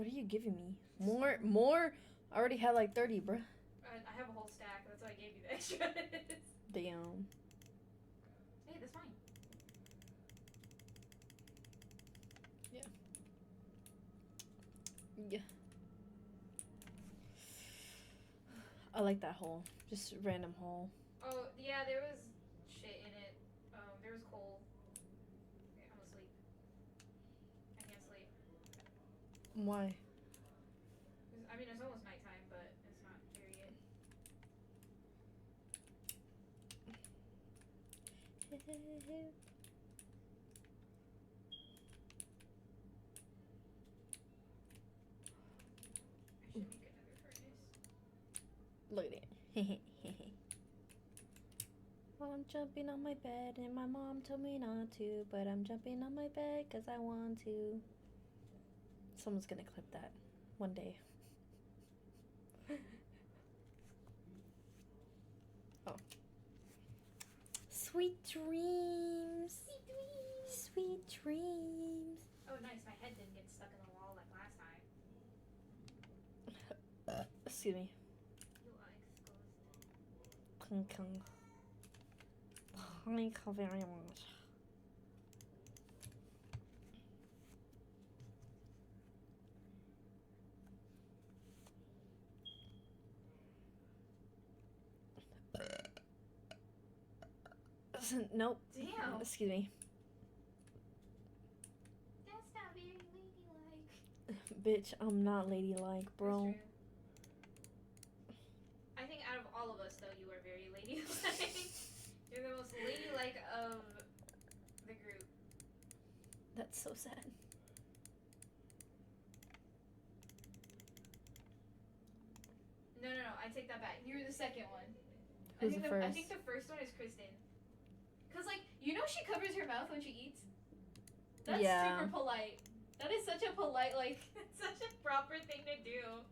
What are you giving me? More? I already had like 30, bruh. I have a whole stack. That's why I gave you the extras. Damn. Hey, that's fine. Yeah. Yeah. I like that hole. Just random hole. Oh, yeah, there was shit in it. There was coal. Okay, I'm asleep. I can't sleep. Why? I mean, it's almost nighttime, but it's not here yet. I should make another furnace. Look at it. I'm jumping on my bed and my mom told me not to, but I'm jumping on my bed because I want to. Someone's gonna clip that one day. Oh. Sweet dreams. Sweet dreams. Sweet dreams. Oh, nice. My head didn't get stuck in the wall like last time. Excuse me. You are exposed. Kung kung. Thank you very much. Nope. Damn. Excuse me. That's not very ladylike. Bitch, I'm not ladylike, bro. That's true. I think out of all of us, though, you are very ladylike. You're the most ladylike of the group. That's so sad. No, I take that back. You're the second one. Who's the first? I think the first one is Kristen. Cause like you know she covers her mouth when she eats. That's Yeah. super polite. That is such a polite such a proper thing to do.